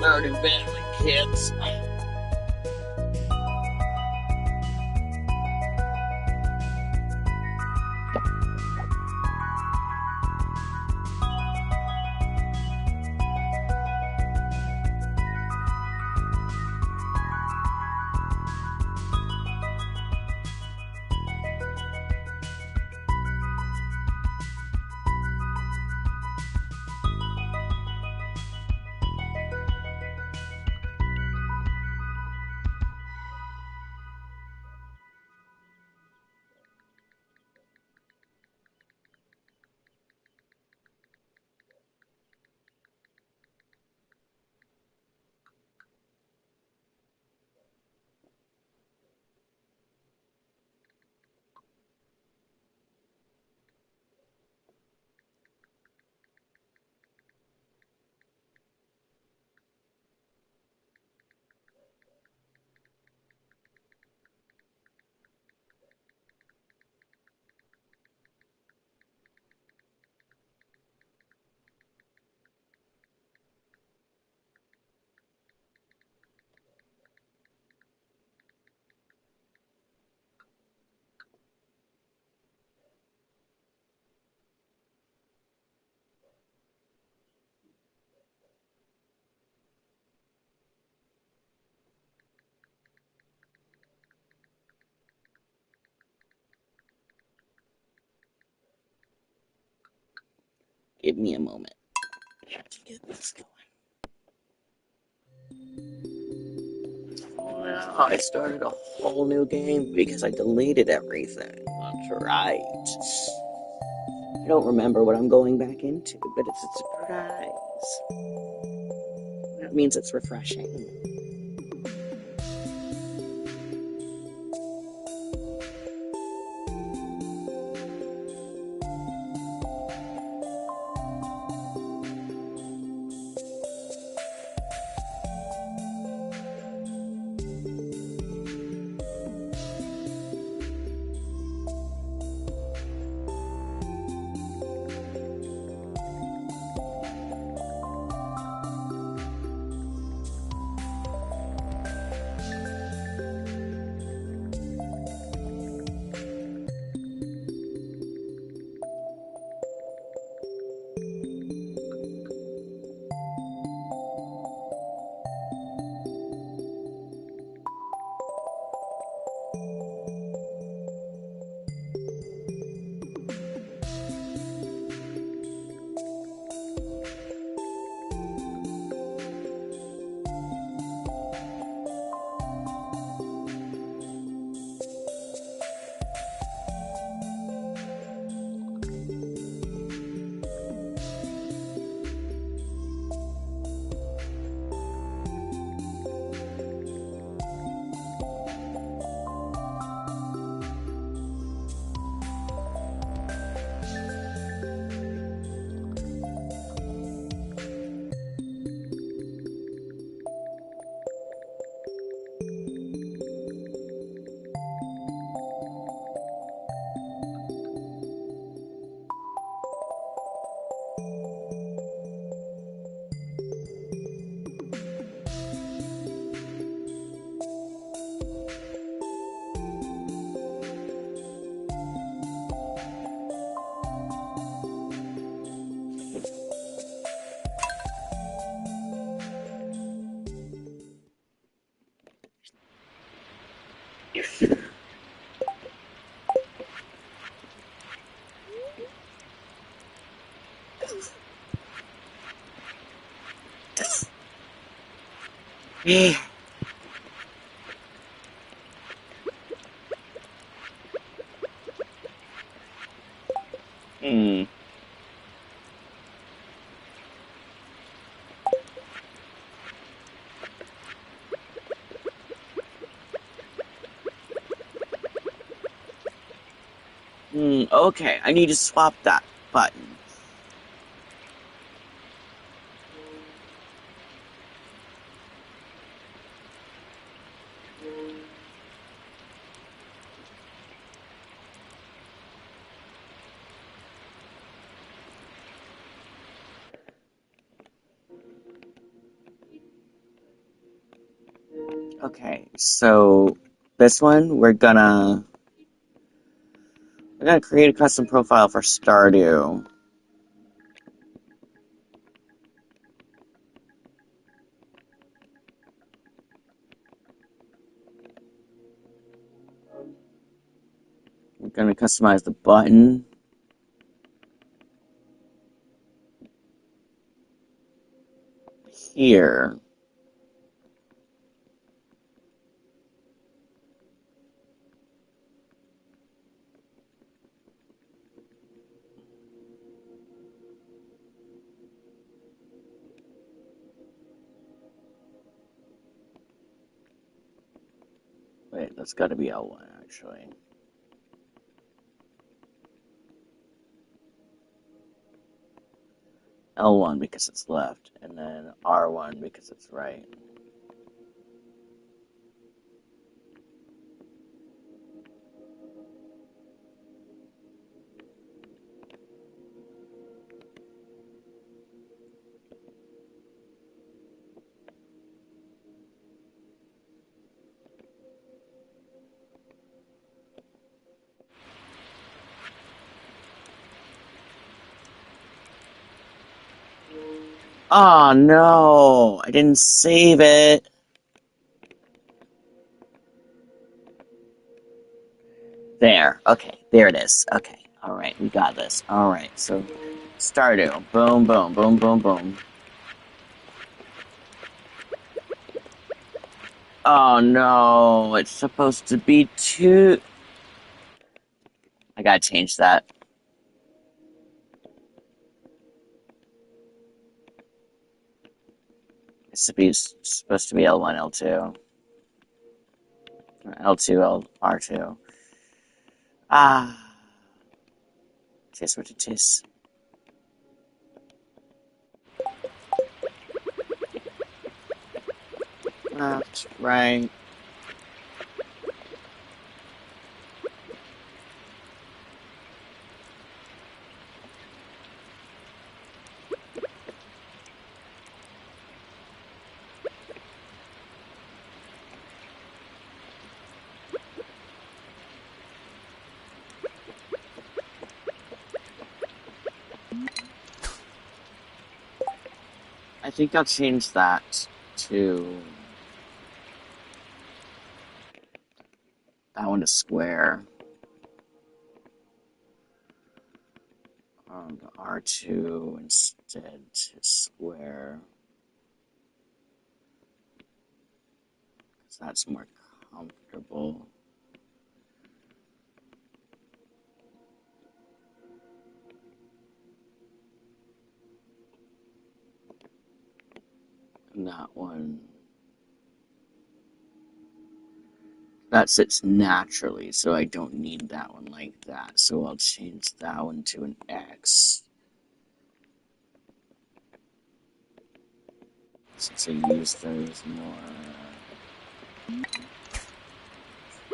Stardew Valley, kids. Give me a moment to get this going. Well, I started a whole new game because I deleted everything. That's right. I don't remember what I'm going back into, but it's a surprise. That means it's refreshing. Hmm. Okay, I need to swap that button. Okay, so this one we're gonna create a custom profile for Stardew. We're gonna customize the button here. Wait, that's gotta be L1 actually. L1 because it's left, and then R1 because it's right. Oh no, I didn't save it. There. Okay, there it is. Okay. All right, we got this. All right. So Stardew. Boom, boom, boom, boom, boom. Oh no, it's supposed to be two. I gotta change that. Supposed to be L1, L2. L2, R2. Ah. Tis what it is. Left, right. I think I'll change that to that one to square. R2 instead to square. Because that's more comfortable. And that one. That sits naturally, so I don't need that one like that. So I'll change that one to an X. Since I use those more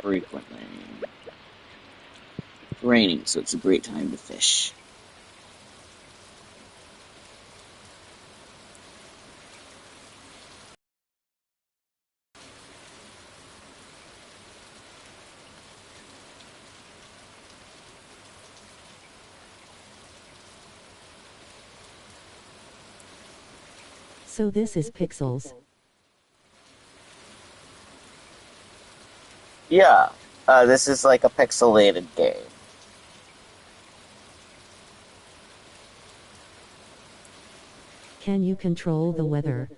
frequently. It's raining, so it's a great time to fish. So this is Pixels. Yeah, this is like a pixelated game. Can you control the weather?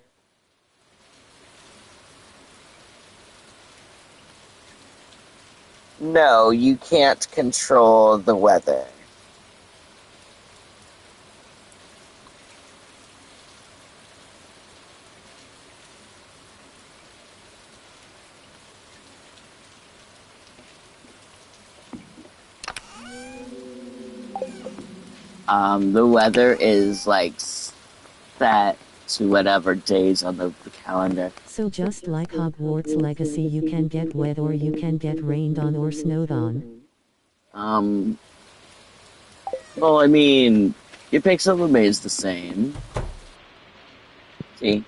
No, you can't control the weather. The weather is like set to whatever days on the calendar. So just like Hogwarts Legacy, you can get wet or you can get rained on or snowed on. Well, I mean, your pixel remains the same. See?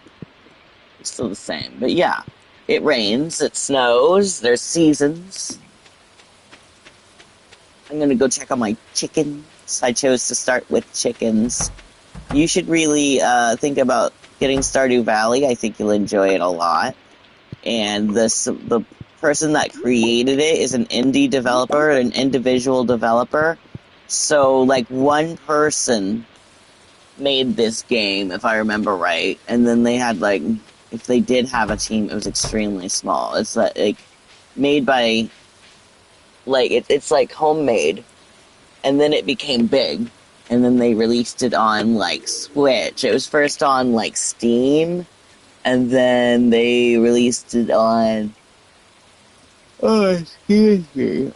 It's still the same. But yeah, It rains, it snows, there's seasons. I'm gonna go check on my chickens. I chose to start with chickens. You should really think about getting Stardew Valley. I think you'll enjoy it a lot. And the person that created it is an indie developer, an individual developer. So, like, one person made this game, if I remember right, and then they had, like, if they did have a team, it was extremely small. It's like made by, like, it's like homemade, and then it became big, and then they released it on, like, Switch. It was first on, like, Steam, and then they released it on, oh, excuse me,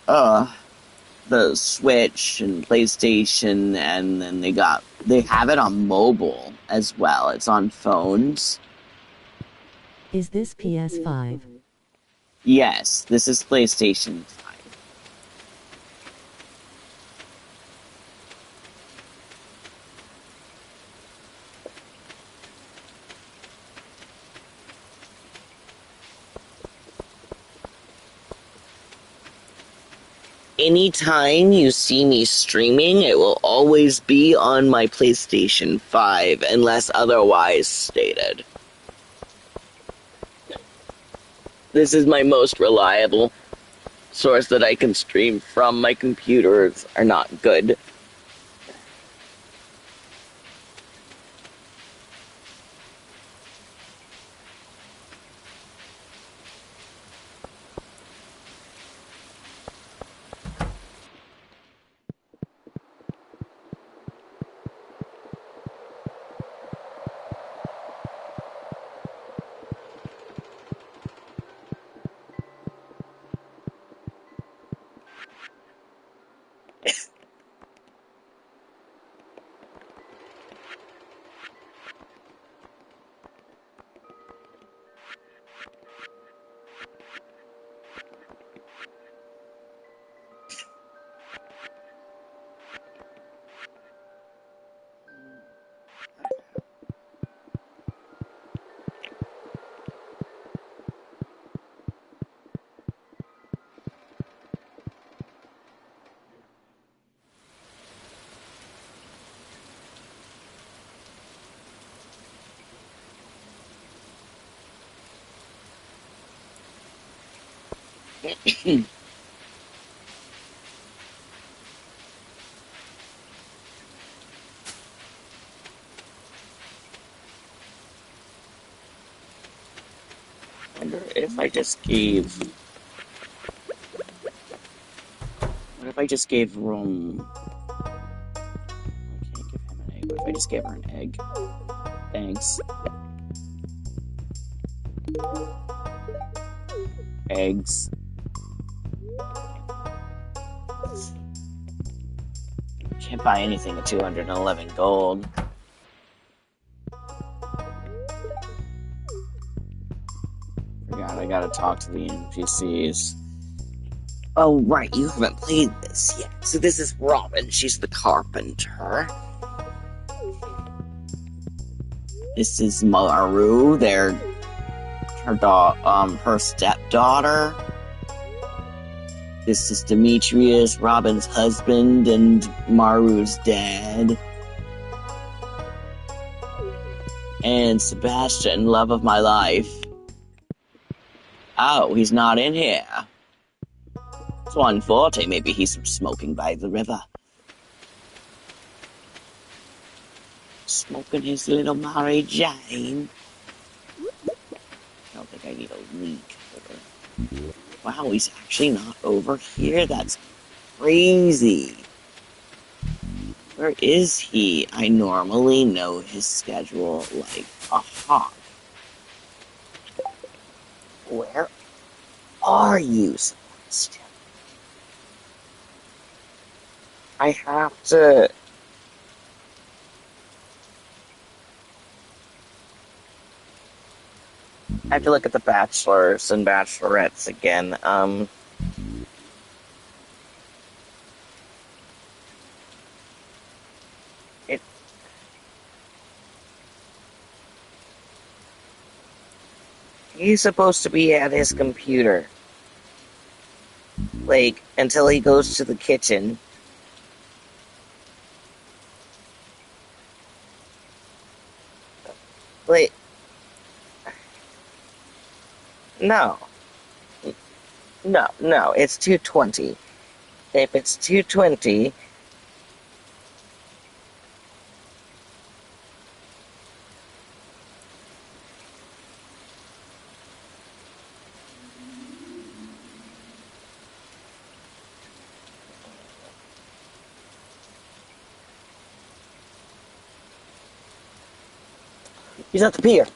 the Switch and PlayStation, and then they have it on mobile as well. It's on phones. Is this PS5? Yes, this is PlayStation 5. Anytime you see me streaming, it will always be on my PlayStation 5, unless otherwise stated. This is my most reliable source that I can stream from. My computers are not good. Wonder if I just gave. What if I just gave Rome? I can't give him an egg. What if I just gave her an egg? Thanks. Eggs. Can't buy anything at 211 gold. Forgot, I gotta talk to the NPCs. Oh, right, you haven't played this yet. So this is Robin. She's the carpenter. This is Maru. Her stepdaughter. This is Demetrius, Robin's husband, and Maru's dad. And Sebastian, love of my life. Oh, he's not in here. It's 1:40. Maybe he's smoking by the river. Smoking his little Mary Jane. I don't think I need a leak. Wow, he's actually not over here? That's crazy. Where is he? I normally know his schedule like a hawk. Where are you, Sebastian? I have to... I have to look at the bachelors and bachelorettes again. It... He's supposed to be at his computer. Like, until he goes to the kitchen. Like, no. No, it's 2:20. If it's 2:20, he's at the pier.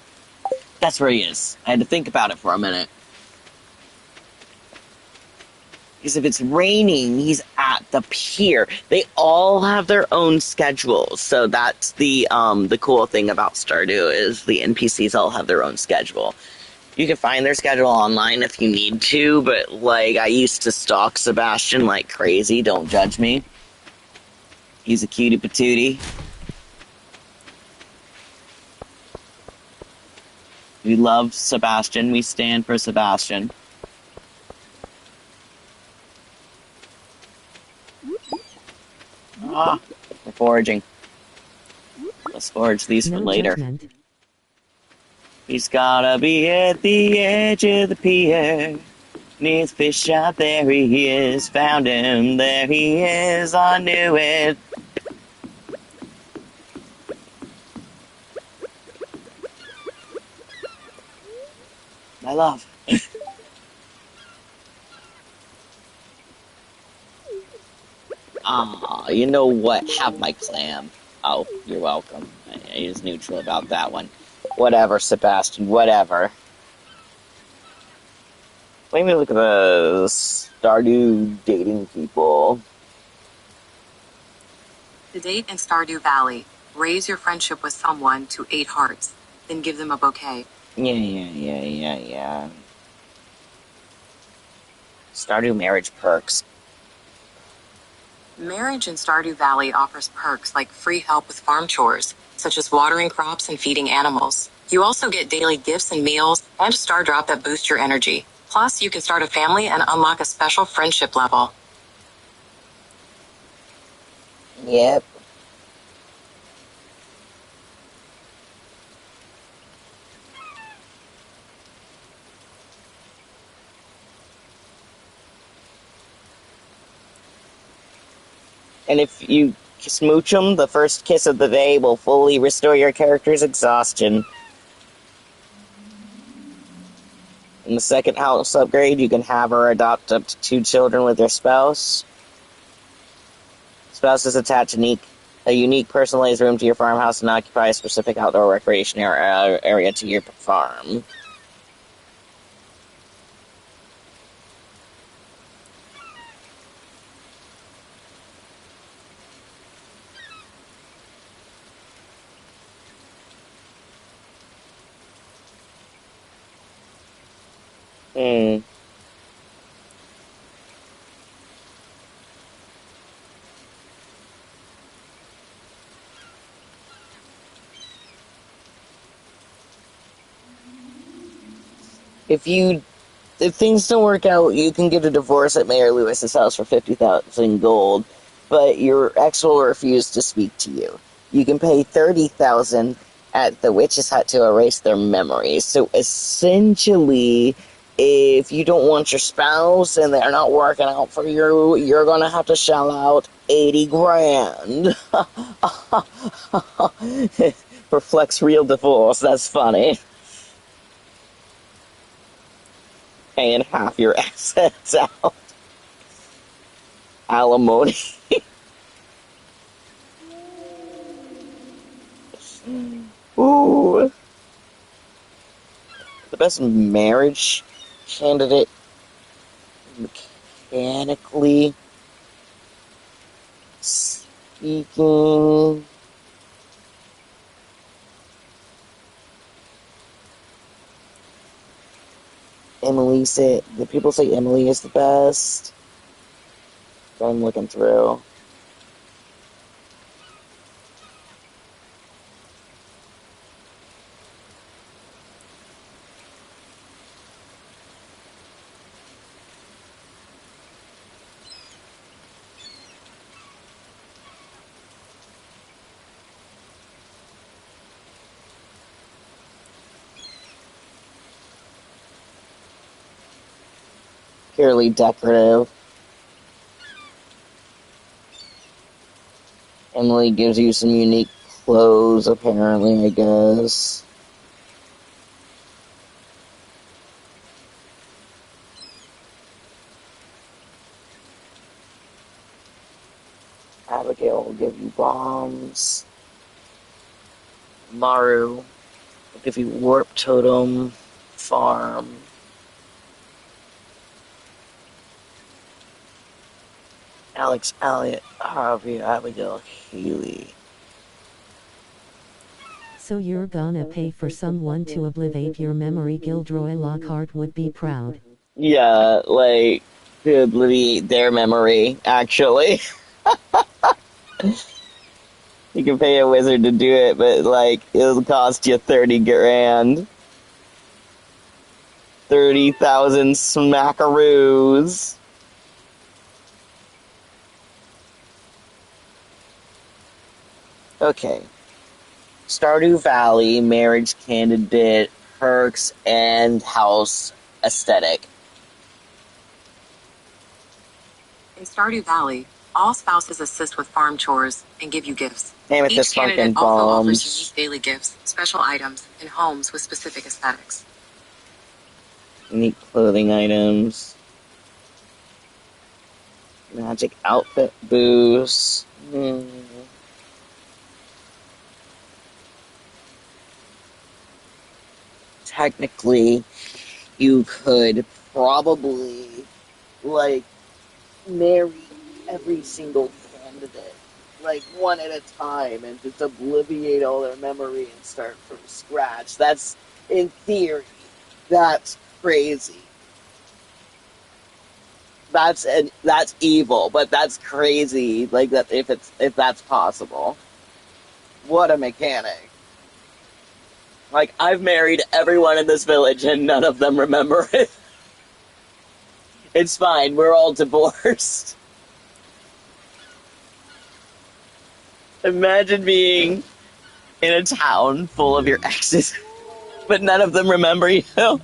That's where he is. I had to think about it for a minute. Because if it's raining, he's at the pier. They all have their own schedules. So that's the cool thing about Stardew is the NPCs all have their own schedule. You can find their schedule online if you need to, but like I used to stalk Sebastian like crazy. Don't judge me. He's a cutie patootie. We love Sebastian. We stand for Sebastian. Ah, we're foraging. Let's forage these for No later. judgment. He's gotta be at the edge of the pier. Needs fish out, there he is. Found him, there he is. I knew it. My love. Ah, you know what? Have my clam. Oh, you're welcome. I was neutral about that one. Whatever, Sebastian, whatever. Let me look at the Stardew dating people. To date in Stardew Valley, raise your friendship with someone to 8 hearts, then give them a bouquet. Yeah. Stardew marriage perks. Marriage in Stardew Valley offers perks like free help with farm chores, such as watering crops and feeding animals. You also get daily gifts and meals, and a star drop that boosts your energy. Plus, you can start a family and unlock a special friendship level. Yep. And if you smooch them, the first kiss of the day will fully restore your character's exhaustion. In the second house upgrade, you can have or adopt up to 2 children with your spouse. Spouses attach a unique personalized room to your farmhouse and occupy a specific outdoor recreation area to your farm. Hmm. If things don't work out, you can get a divorce at Mayor Lewis's house for 50,000 gold, but your ex will refuse to speak to you. You can pay 30,000 at the witch's hut to erase their memories. So essentially, if you don't want your spouse and they're not working out for you, you're gonna have to shell out 80 grand. For Flex Real Divorce, that's funny. Paying half your assets out. Alimony. Ooh. The best marriage candidate, mechanically speaking. The people say Emily is the best. I'm looking through. purely decorative. Emily gives you some unique clothes, apparently, I guess. Abigail will give you bombs. Maru will give you warp totem farm. Alex Elliott, Harvey, Abigail Healy. So you're gonna pay for someone to obliterate your memory? Gilderoy Lockhart would be proud. Yeah, like, to obliviate their memory, actually. You can pay a wizard to do it, but, like, it'll cost you 30 grand. 30,000 smackaroos. Okay. Stardew Valley, marriage candidate, perks, and house aesthetic. In Stardew Valley, all spouses assist with farm chores and give you gifts. Name it Each this candidate fucking also offers bombs. unique daily gifts, special items, and homes with specific aesthetics. Unique clothing items. Magic outfit boost. Technically, you could probably, like, marry every single candidate, like, one at a time, and just obliviate all their memory and start from scratch. That's, in theory, that's crazy. That's evil, but that's crazy. Like, that if that's possible. What a mechanic. Like, I've married everyone in this village and none of them remember it. It's fine, we're all divorced. Imagine being in a town full of your exes, but none of them remember you. Wow.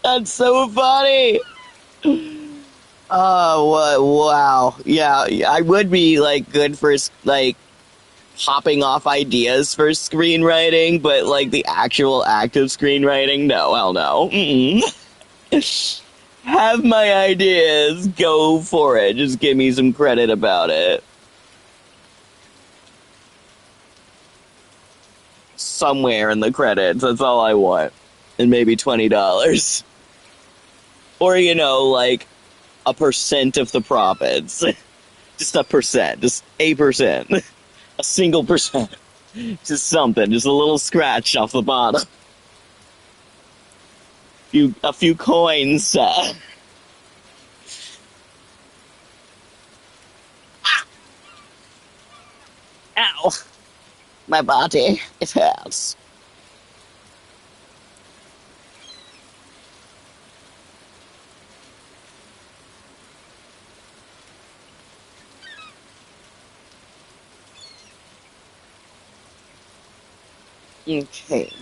That's so funny. Oh, what? Wow. Yeah, I would be, like, good for, like, hopping off ideas for screenwriting, but, like, the actual act of screenwriting, no, hell no. Have my ideas, go for it. Just give me some credit about it. Somewhere in the credits, that's all I want. And maybe $20. Or, like, a percent of the profits. Just a percent. Just a percent. A single percent. Just something. Just a little scratch off the bottom. A few coins. Ow. My body. It hurts. Okay.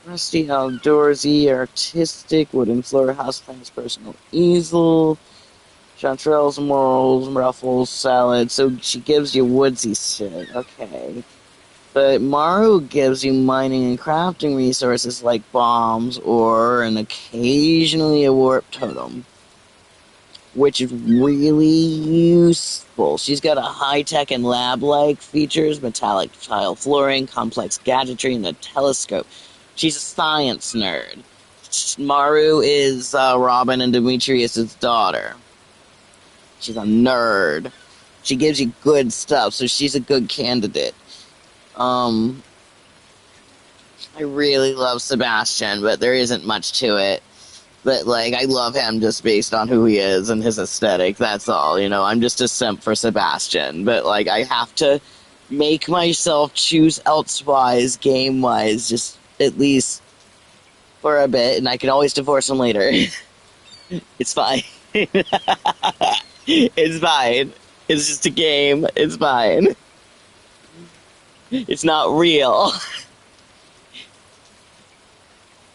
Rusty, outdoorsy, artistic, wooden floor, houseplants, personal easel, chanterelles, morals, ruffles, salad. So she gives you woodsy shit. Okay. But Maru gives you mining and crafting resources like bombs, ore, and occasionally a warp totem, which is really useful. She's got a high-tech and lab-like features, metallic tile flooring, complex gadgetry, and a telescope. She's a science nerd. Maru is Robin and Demetrius' daughter. She's a nerd. She gives you good stuff, so she's a good candidate. I really love Sebastian, but there isn't much to it. But, like, I love him just based on who he is and his aesthetic, that's all, I'm just a simp for Sebastian. But, like, I have to make myself choose elsewise, game-wise, just at least for a bit, and I can always divorce him later. It's fine. It's fine. It's just a game. It's fine. It's not real.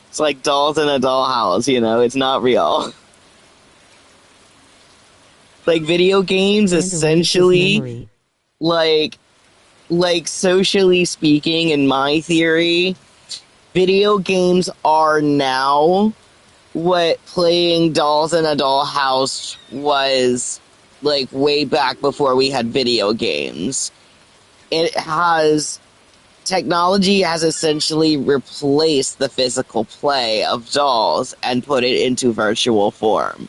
It's like dolls in a dollhouse, you know? It's not real. Like, video games And erase his essentially, memory. like, socially speaking, in my theory, video games are now what playing dolls in a dollhouse was like way back before we had video games. It has technology has essentially replaced the physical play of dolls and put it into virtual form.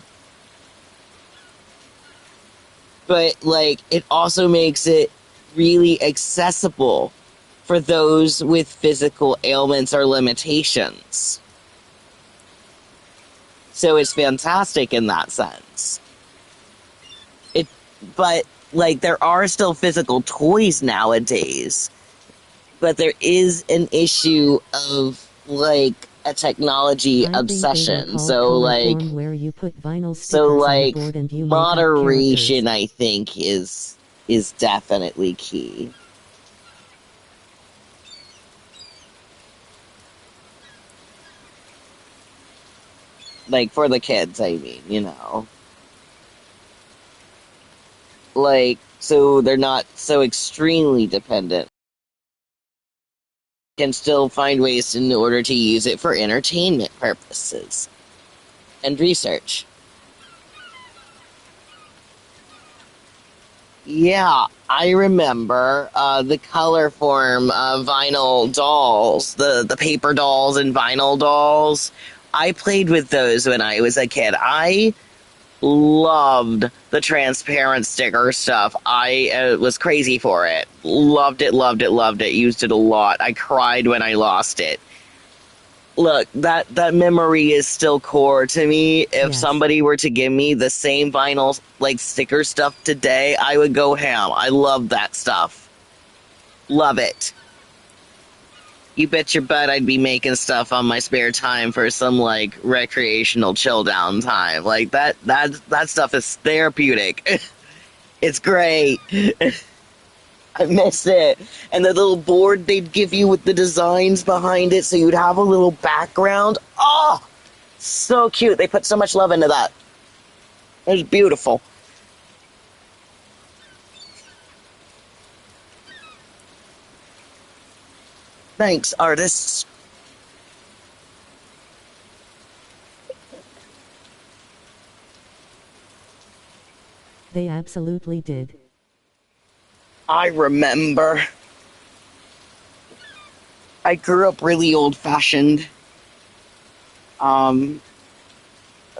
But like it also makes it really accessible for those with physical ailments or limitations. So it's fantastic in that sense. It, but like there are still physical toys nowadays, but there is an issue of like a technology I think they were obsession. called colorform, where you put vinyl stickers on a board and you make up characters. Moderation, I think, is definitely key. Like for the kids, I mean, you know. Like so they're not so extremely dependent. Can still find ways in order to use it for entertainment purposes and research. Yeah, I remember the color form vinyl dolls, the paper dolls and vinyl dolls. I played with those when I was a kid. I loved the transparent sticker stuff. I was crazy for it. Loved it, loved it, loved it. Used it a lot. I cried when I lost it. Look, that memory is still core to me. If Yes. somebody were to give me the same vinyl like sticker stuff today, I would go ham. I love that stuff. Love it. You bet your butt I'd be making stuff on my spare time for some like recreational chill down time. Like that stuff is therapeutic. It's great. I miss it. And the little board they'd give you with the designs behind it so you'd have a little background. Oh, so cute. They put so much love into that. It was beautiful. Thanks, artists. They absolutely did. I remember. I grew up really old-fashioned.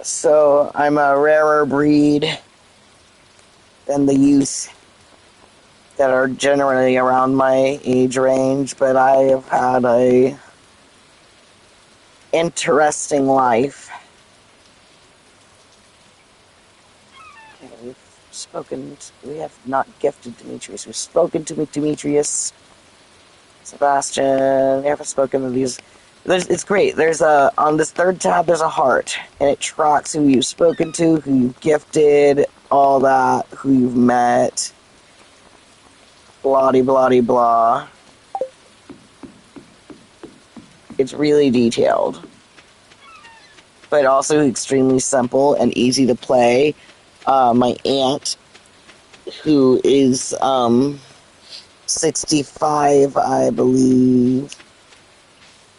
So I'm a rarer breed than the youth that are generally around my age range, but I have had a interesting life. Okay, we have not gifted Demetrius. We've spoken to Demetrius, Sebastian. We haven't spoken to these. It's great. There's on this third tab, there's a heart, and it tracks who you've spoken to, who you've gifted, all that, who you've met, blah blah blah. It's really detailed, but also extremely simple and easy to play. My aunt, who is 65, I believe.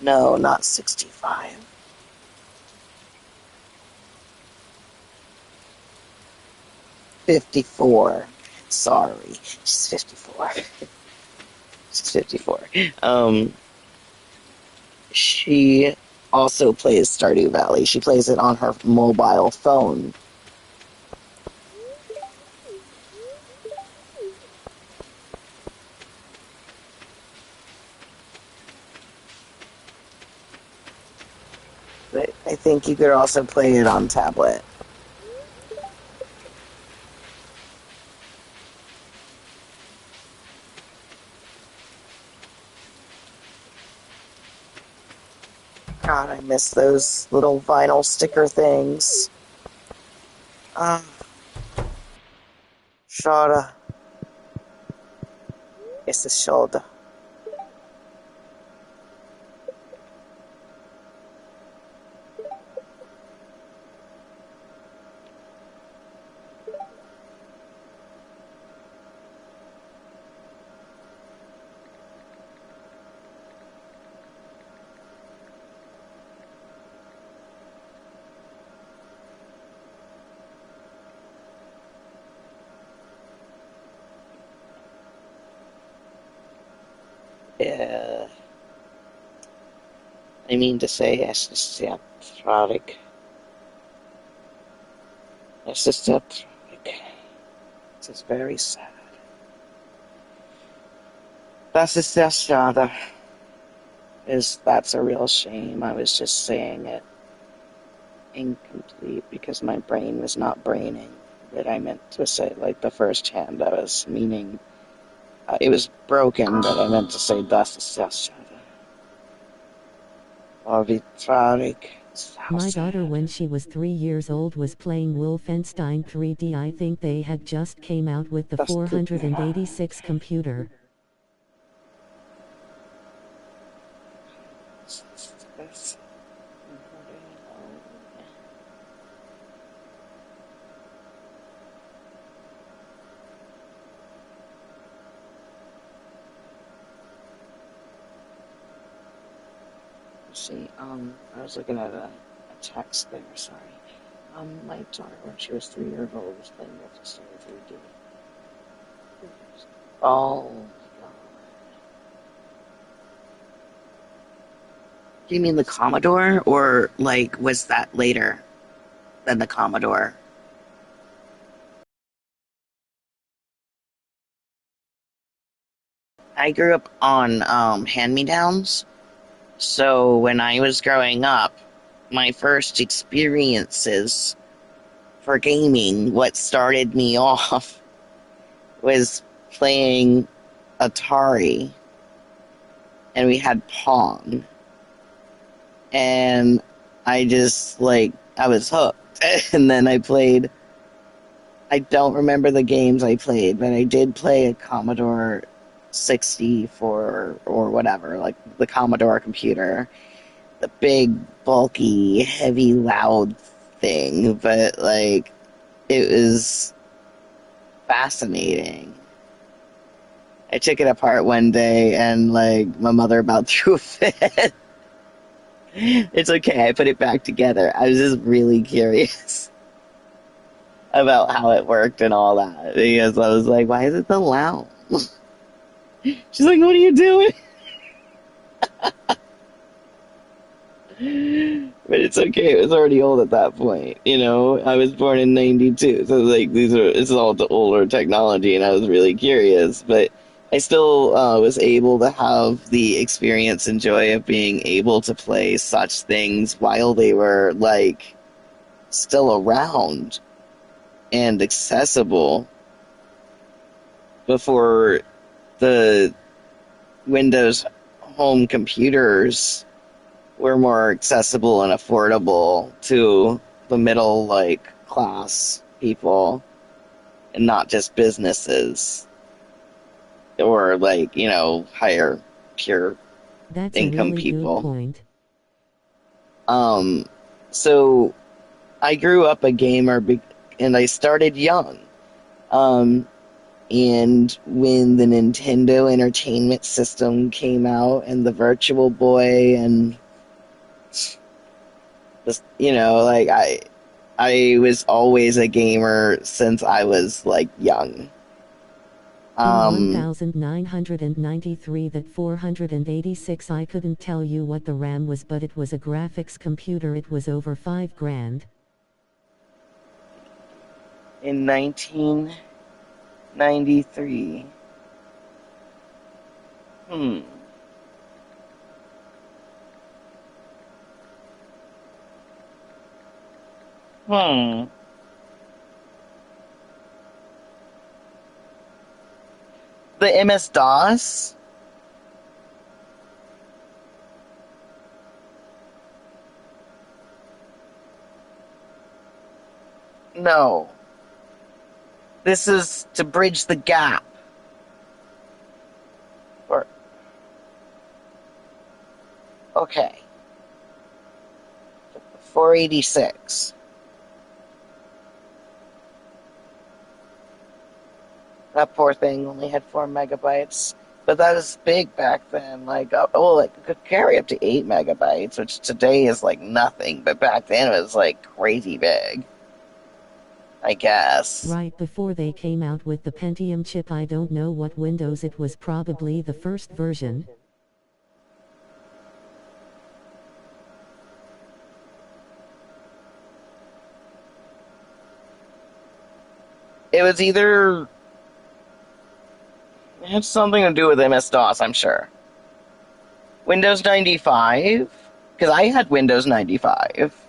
No, not 65. 54. Sorry. She's 54. She's 54. She also plays Stardew Valley. She plays it on her mobile phone. But I think you could also play it on tablet. God, I miss those little vinyl sticker things. Ah, schade. Es ist schade. Yeah. I mean to say, es ist sehr traurig. Es ist sehr traurig. It is very sad. Das ist sehr schade. That's a real shame. I was just saying it incomplete because my brain was not braining. But I meant to say, like, the first hand, I was meaning it was broken, but I meant to say das ist sehr schade. Oh, wie traurig. How My daughter, sad. when she was 3 years old, was playing Wolfenstein 3D. I think they had just came out with the Das tut mir leid. 486 computer. Das- See, I was looking at a text there, sorry. My daughter, when she was 3 years old, was playing Wolfenstein 3D. Oh, God. Do you mean the Commodore, or, like, was that later than the Commodore? I grew up on hand-me-downs, so when I was growing up, my first experiences for gaming, what started me off was playing Atari, and we had Pong, and I just, like, I was hooked. And then I don't remember the games I played, but I did play a Commodore 60 or whatever, like the Commodore computer, the big, bulky, heavy, loud thing, but, like, it was fascinating. I took it apart one day and, like, my mother about threw a fit. It's okay, I put it back together. I was just really curious about how it worked and all that, because I was like, why is it so loud? She's like, what are you doing? But it's okay. It was already old at that point. You know, I was born in '92, so like it's all the older technology, and I was really curious. But I still was able to have the experience and joy of being able to play such things while they were like still around and accessible before the Windows home computers were more accessible and affordable to the middle, like, class people and not just businesses or, like, you know, higher tier That's a income really good people. point. Um, so I grew up a gamer and I started young. Um, and when the Nintendo Entertainment System came out and the Virtual Boy and just, you know, like I was always a gamer since I was like young. In Um, 1993, that 486, I couldn't tell you what the RAM was, but it was a graphics computer. It was over $5,000. in 1993. Hmm. Hmm. The MS-DOS? No. This is to bridge the gap. Or, okay. 486. That poor thing only had 4 megabytes. But that is big back then. Like, oh, it could carry up to 8 megabytes, which today is like nothing. But back then it was like crazy big, I guess. Right before they came out with the Pentium chip, I don't know what Windows, it was probably the first version. It was either. It had something to do with MS-DOS, I'm sure. Windows 95? Because I had Windows 95.